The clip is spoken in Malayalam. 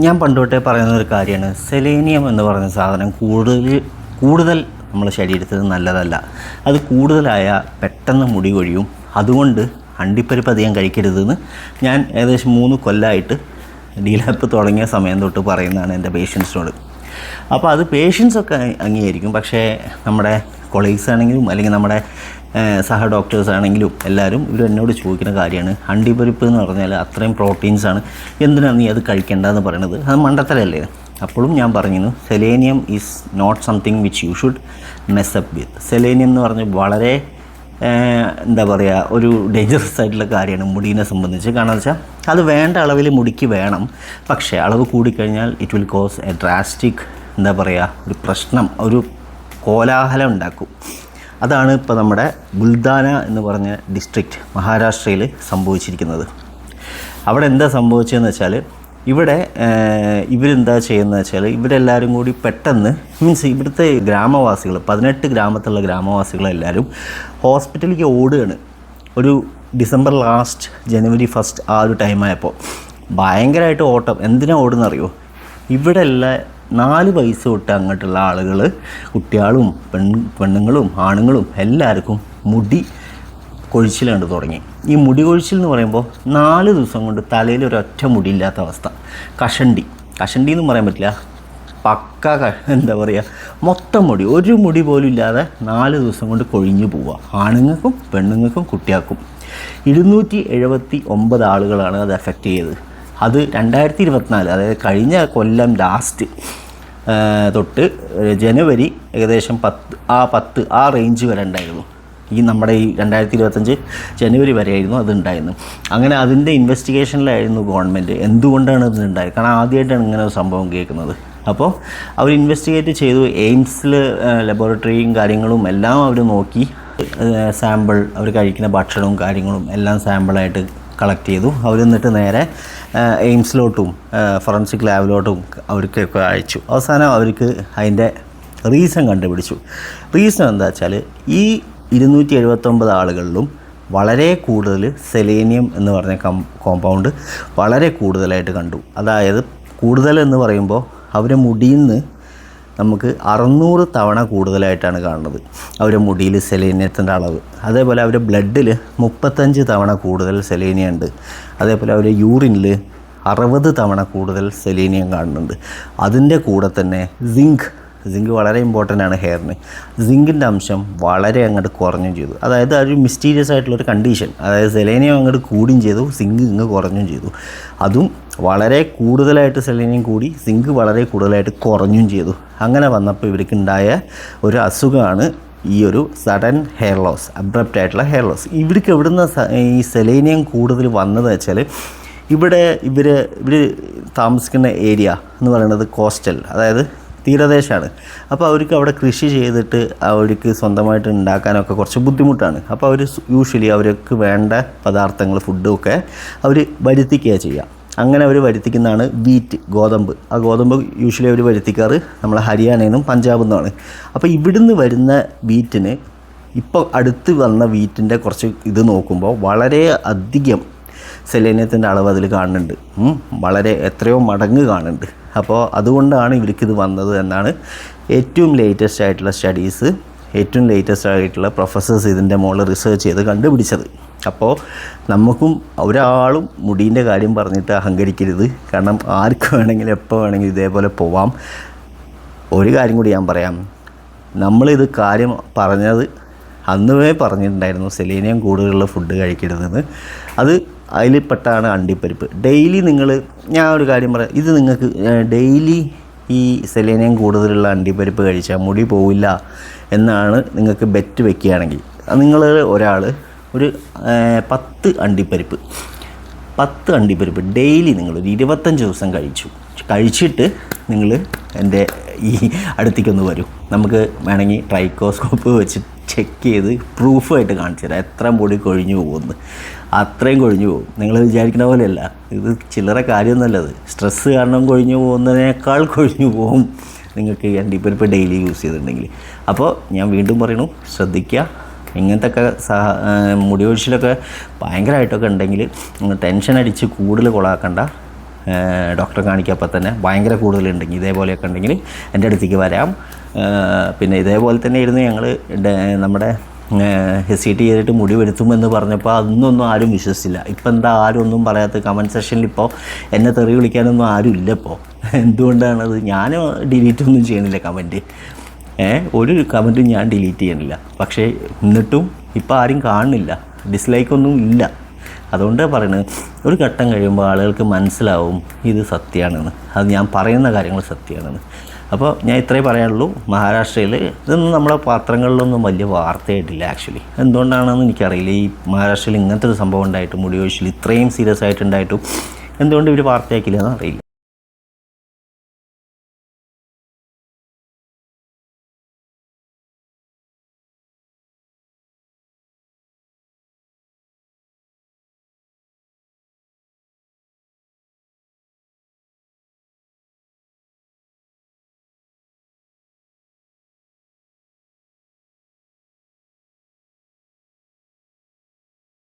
ഞാൻ പണ്ടോട്ടേ പറയുന്നൊരു കാര്യമാണ്, സെലേനിയം എന്ന് പറയുന്ന സാധനം കൂടുതൽ നമ്മുടെ ശരീരത്തിന് നല്ലതല്ല. അത് കൂടുതലായ പെട്ടെന്ന് മുടി കൊഴിയും. അതുകൊണ്ട് അണ്ടിപ്പരിപ്പ് അധികം കഴിക്കരുതെന്ന് ഞാൻ ഏകദേശം 3 കൊല്ലമായിട്ട് ഡീലാപ്പ് തുടങ്ങിയ സമയം തൊട്ട് പറയുന്നതാണ് എൻ്റെ പേഷ്യൻസിനോട്. അപ്പോൾ അത് പേഷ്യൻസൊക്കെ അംഗീകരിക്കും. പക്ഷേ നമ്മുടെ കൊളീഗ്സ് ആണെങ്കിലും അല്ലെങ്കിൽ നമ്മുടെ സഹ ഡോക്ടേഴ്സ് ആണെങ്കിലും എല്ലാവരും എന്നോട് ചോദിക്കുന്ന കാര്യമാണ്, അണ്ടിപ്പരിപ്പ് എന്ന് പറഞ്ഞാൽ അത്രയും പ്രോട്ടീൻസാണ്, എന്തിനാണ് നീ അത് കഴിക്കേണ്ടതെന്ന് പറയുന്നത്? അത് മണ്ടത്തരല്ലേ? അപ്പോഴും ഞാൻ പറഞ്ഞിരുന്നു, selenium is not something which you should mess up with. Selenium എന്ന് പറഞ്ഞാൽ വളരെ എന്താ പറയുക, ഒരു ഡേഞ്ചറസ് ആയിട്ടുള്ള കാര്യമാണ് മുടീനെ സംബന്ധിച്ച്. കാരണം വെച്ചാൽ അത് വേണ്ട അളവിൽ മുടിക്ക് വേണം. പക്ഷേ അളവ് കൂടിക്കഴിഞ്ഞാൽ it will cause a drastic എന്താ പറയുക, ഒരു പ്രശ്നം, ഒരു കോലാഹലം ഉണ്ടാക്കും. അതാണ് ഇപ്പോൾ നമ്മുടെ ബുൽദാന എന്ന് പറഞ്ഞ ഡിസ്ട്രിക്റ്റ് മഹാരാഷ്ട്രയിൽ സംഭവിച്ചിരിക്കുന്നത്. അവിടെ എന്താ സംഭവിച്ചതെന്ന് വെച്ചാൽ, ഇവിടെ ഇവരെന്താ ചെയ്യുന്നത് വെച്ചാൽ, ഇവരെല്ലാവരും കൂടി പെട്ടെന്ന് ഇവിടുത്തെ ഗ്രാമവാസികൾ 18 ഗ്രാമത്തിലുള്ള ഗ്രാമവാസികളെല്ലാവരും ഹോസ്പിറ്റലിലേക്ക് ഓടുകയാണ്. ഒരു ഡിസംബർ ലാസ്റ്റ് ജനുവരി 1 ആ ഒരു ടൈമായപ്പോൾ ഭയങ്കരമായിട്ട് ഓട്ടം. എന്തിനാണ് ഓടുന്നറിയോ? ഇവിടെ എല്ലാ 4 വയസ്സ് തൊട്ട് അങ്ങോട്ടുള്ള ആളുകൾ, കുട്ടികളും പെണ്ണുങ്ങളും ആണുങ്ങളും എല്ലാവർക്കും മുടി കൊഴിച്ചിൽ കണ്ട് തുടങ്ങി. ഈ മുടി കൊഴിച്ചിൽ എന്ന് പറയുമ്പോൾ 4 ദിവസം കൊണ്ട് തലയിൽ ഒരൊറ്റ മുടിയില്ലാത്ത അവസ്ഥ. കഷണ്ടി എന്ന് പറയാൻ പറ്റില്ല, പക്ക എന്താ പറയുക, മൊത്തം മുടി, ഒരു മുടി പോലും ഇല്ലാതെ 4 ദിവസം കൊണ്ട് കൊഴിഞ്ഞു പോവുക. ആണുങ്ങൾക്കും പെണ്ണുങ്ങൾക്കും കുട്ടികൾക്കും 279 ആളുകളാണ് അത് എഫക്റ്റ് ചെയ്തത്. അത് 2024, അതായത് കഴിഞ്ഞ കൊല്ലം ലാസ്റ്റ് തൊട്ട് ജനുവരി ഏകദേശം 10 ആ റേഞ്ച് വരെ ഉണ്ടായിരുന്നു. നമ്മുടെ ഈ 2025 ജനുവരി വരെ ആയിരുന്നു അതുണ്ടായിരുന്നു. അങ്ങനെ അതിൻ്റെ ഇൻവെസ്റ്റിഗേഷനിലായിരുന്നു ഗവൺമെൻറ്. എന്തുകൊണ്ടാണ് ഇതുണ്ടായത്? കാരണം ആദ്യമായിട്ടാണ് ഇങ്ങനെ ഒരു സംഭവം കേൾക്കുന്നത്. അപ്പോൾ അവർ ഇൻവെസ്റ്റിഗേറ്റ് ചെയ്തു. എയിംസിൽ ലബോറട്ടറിയും കാര്യങ്ങളും എല്ലാം അവർ നോക്കി. സാമ്പിൾ, അവർ കഴിക്കുന്ന ഭക്ഷണവും കാര്യങ്ങളും എല്ലാം സാമ്പിളായിട്ട് കളക്ട് ചെയ്തു. അവർ എന്നിട്ട് നേരെ എയിംസിലോട്ടും ഫോറൻസിക് ലാബിലോട്ടും അവർക്കൊക്കെ അയച്ചു. അവസാനം അവർക്ക് അതിൻ്റെ റീസൺ കണ്ടുപിടിച്ചു. റീസൺ എന്താ വെച്ചാൽ, ഈ 279 ആളുകളിലും വളരെ കൂടുതൽ സെലേനിയം എന്ന് പറഞ്ഞ കോമ്പൗണ്ട് വളരെ കൂടുതലായിട്ട് കണ്ടു. അതായത് കൂടുതലെന്ന് പറയുമ്പോൾ അവരുടെ മുടിയിൽ നിന്ന് നമുക്ക് 600 തവണ കൂടുതലായിട്ടാണ് കാണുന്നത് അവരുടെ മുടിയിൽ സെലേനിയത്തിൻ്റെ അളവ്. അതേപോലെ അവരുടെ ബ്ലഡിൽ 35 തവണ കൂടുതൽ സെലേനിയം ഉണ്ട്. അതേപോലെ അവരുടെ യൂറിനിൽ 60 തവണ കൂടുതൽ സെലേനിയം കാണുന്നുണ്ട്. അതിൻ്റെ കൂടെ തന്നെ സിങ്ക് വളരെ ഇമ്പോർട്ടൻ്റ് ആണ് ഹെയറിന്. സിങ്കിൻ്റെ അംശം വളരെ അങ്ങോട്ട് കുറഞ്ഞും ചെയ്തു. അതായത് ഒരു മിസ്റ്റീരിയസ് ആയിട്ടുള്ളൊരു കണ്ടീഷൻ. അതായത് സെലേനിയം അങ്ങോട്ട് കൂടുകയും ചെയ്തു, സിങ്ക് ഇങ്ങ് കുറഞ്ഞും ചെയ്തു. അതും വളരെ കൂടുതലായിട്ട് സെലേനിയം കൂടി, സിങ്ക് വളരെ കൂടുതലായിട്ട് കുറഞ്ഞും ചെയ്തു. അങ്ങനെ വന്നപ്പോൾ ഇവർക്കുണ്ടായ ഒരു അസുഖമാണ് ഈ ഒരു സഡൻ ഹെയർ ലോസ്, അബ്രപ്റ്റ് ആയിട്ടുള്ള ഹെയർ ലോസ്. ഇവർക്ക് എവിടുന്ന ഈ സെലേനിയം കൂടുതൽ വന്നത് വെച്ചാൽ, ഇവർ താമസിക്കുന്ന ഏരിയ എന്ന് പറയുന്നത് കോസ്റ്റൽ, അതായത് തീരദേശമാണ്. അപ്പോൾ അവർക്ക് അവിടെ കൃഷി ചെയ്തിട്ട് അവർക്ക് സ്വന്തമായിട്ട് ഉണ്ടാക്കാനൊക്കെ കുറച്ച് ബുദ്ധിമുട്ടാണ്. അപ്പോൾ അവർ യൂഷ്വലി അവർക്ക് വേണ്ട പദാർത്ഥങ്ങൾ, ഫുഡൊക്കെ അവർ വരുത്തിക്കുകയാണ് ചെയ്യുക. അങ്ങനെ അവർ വരുത്തിക്കുന്നതാണ് വീറ്റ്, ഗോതമ്പ്. ആ ഗോതമ്പ് യൂഷ്വലി അവർ വരുത്തിക്കാറ് നമ്മളെ ഹരിയാനയിൽ നിന്നും പഞ്ചാബിൽ നിന്നാണ്. അപ്പോൾ ഇവിടുന്ന് വരുന്ന വീറ്റിന്, ഇപ്പോൾ അടുത്ത് വന്ന വീറ്റിൻ്റെ കുറച്ച് ഇത് നോക്കുമ്പോൾ വളരെ അധികം സെലേനിയത്തിൻ്റെ അളവ് അതിൽ കാണുന്നുണ്ട്. വളരെ എത്രയോ മടങ്ങ് കാണുന്നുണ്ട്. അപ്പോൾ അതുകൊണ്ടാണ് ഇവർക്കിത് വന്നത് എന്നാണ് ഏറ്റവും ലേറ്റസ്റ്റ് ആയിട്ടുള്ള സ്റ്റഡീസ്, ഏറ്റവും ലേറ്റസ്റ്റ് ആയിട്ടുള്ള പ്രൊഫസേഴ്സ് ഇതിൻ്റെ മുകളിൽ റിസർച്ച് ചെയ്ത് കണ്ടുപിടിച്ചത്. അപ്പോൾ നമുക്കും ഒരാളും മുടീൻ്റെ കാര്യം പറഞ്ഞിട്ട് അഹങ്കരിക്കരുത്. കാരണം ആർക്ക് വേണമെങ്കിലും എപ്പോൾ വേണമെങ്കിലും ഇതേപോലെ പോവാം. ഒരു കാര്യം കൂടി ഞാൻ പറയാം, നമ്മളിത് കാര്യം പറഞ്ഞത് അന്നുവേ പറഞ്ഞിട്ടുണ്ടായിരുന്നു, സെലേനിയം കൂടുതലുള്ള ഫുഡ് കഴിക്കരുതെന്ന്. അത് അതിൽപ്പെട്ടാണ് അണ്ടിപ്പരിപ്പ്. ഡെയിലി ഞാൻ ഒരു കാര്യം പറയാം, ഇത് നിങ്ങൾക്ക് ഡെയിലി ഈ സെലേനിയം കൂടുതലുള്ള അണ്ടിപ്പരിപ്പ് കഴിച്ചാൽ മുടി പോവില്ല എന്നാണ് നിങ്ങൾക്ക് ബെറ്റ് വെക്കുകയാണെങ്കിൽ, നിങ്ങൾ ഒരാൾ ഒരു 10 അണ്ടിപ്പരിപ്പ് ഡെയിലി നിങ്ങളൊരു 25 ദിവസം കഴിച്ചിട്ട് നിങ്ങൾ എൻ്റെ ഈ അടുത്തേക്കൊന്ന് വരും. നമുക്ക് വേണമെങ്കിൽ ട്രൈക്കോസ്കോപ്പ് വെച്ച് ചെക്ക് ചെയ്ത് പ്രൂഫായിട്ട് കാണിച്ചു തരാം എത്ര മുടി കൊഴിഞ്ഞു പോകുമെന്ന്. അത്രയും കൊഴിഞ്ഞു പോകും. നിങ്ങൾ വിചാരിക്കുന്ന പോലെയല്ല, ഇത് ചില്ലറ കാര്യമൊന്നുമല്ലത്. സ്ട്രെസ്സ് കാരണം കൊഴിഞ്ഞു പോകുന്നതിനേക്കാൾ കൊഴിഞ്ഞു പോകും നിങ്ങൾക്ക് ഈ അണ്ടിപ്പരിപ്പ് ഡെയിലി യൂസ് ചെയ്തിട്ടുണ്ടെങ്കിൽ. അപ്പോൾ ഞാൻ വീണ്ടും പറയണു, ശ്രദ്ധിക്കുക. ഇങ്ങനത്തെ മുടി ഒഴിച്ചിലൊക്കെ ഭയങ്കരമായിട്ടൊക്കെ ഉണ്ടെങ്കിൽ ടെൻഷൻ അടിച്ച് കൂടുതൽ കൊളാക്കണ്ട. ഡോക്ടറെ കാണിക്കപ്പോൾ തന്നെ ഭയങ്കര കൂടുതലുണ്ടെങ്കിൽ ഇതേപോലെയൊക്കെ ഉണ്ടെങ്കിൽ എൻ്റെ അടുത്തേക്ക് വരാം. പിന്നെ ഇതേപോലെ തന്നെ ഇരുന്ന് ഞങ്ങൾ നമ്മുടെ ഹെസിറ്റേറ്റ് ചെയ്തിട്ട് മുടി വരുത്തുമെന്ന് പറഞ്ഞപ്പോൾ അതൊന്നും ആരും വിശ്വസിച്ചില്ല. ഇപ്പം എന്താ ആരും ഒന്നും പറയാത്ത? കമൻറ്റ് സെക്ഷനിൽ ഇപ്പോൾ എന്നെ തെറി വിളിക്കാനൊന്നും ആരും ഇല്ല ഇപ്പോൾ. എന്തുകൊണ്ടാണത്? ഞാൻ ഡിലീറ്റ് ഒന്നും ചെയ്യണില്ല കമൻറ്റ്, ഒരു കമൻറ്റും ഞാൻ ഡിലീറ്റ് ചെയ്യണില്ല. പക്ഷേ എന്നിട്ടും ഇപ്പോൾ ആരും കാണുന്നില്ല, ഡിസ്ലൈക്കൊന്നും ഇല്ല. അതുകൊണ്ട് പറയുന്നത് ഒരു ഘട്ടം കഴിയുമ്പോൾ ആളുകൾക്ക് മനസ്സിലാവും ഇത് സത്യമാണെന്ന്, അത് ഞാൻ പറയുന്ന കാര്യങ്ങൾ സത്യമാണെന്ന്. അപ്പോൾ ഞാൻ ഇത്രേ പറയാനുള്ളൂ. മഹാരാഷ്ട്രയിൽ ഇതൊന്നും നമ്മളെ പത്രങ്ങളിലൊന്നും വലിയ വാർത്തയായിട്ടില്ല ആക്ച്വലി. എന്തുകൊണ്ടാണെന്ന് എനിക്കറിയില്ല. ഈ മഹാരാഷ്ട്രയിൽ ഇങ്ങനത്തെ ഒരു സംഭവം ഉണ്ടായിട്ടും മുടി കൊഴിച്ചിൽ ഇത്രയും സീരിയസ് ആയിട്ടുണ്ടായിട്ടും എന്തുകൊണ്ട് ഇവർ വാർത്തയാക്കില്ല എന്നറിയില്ല.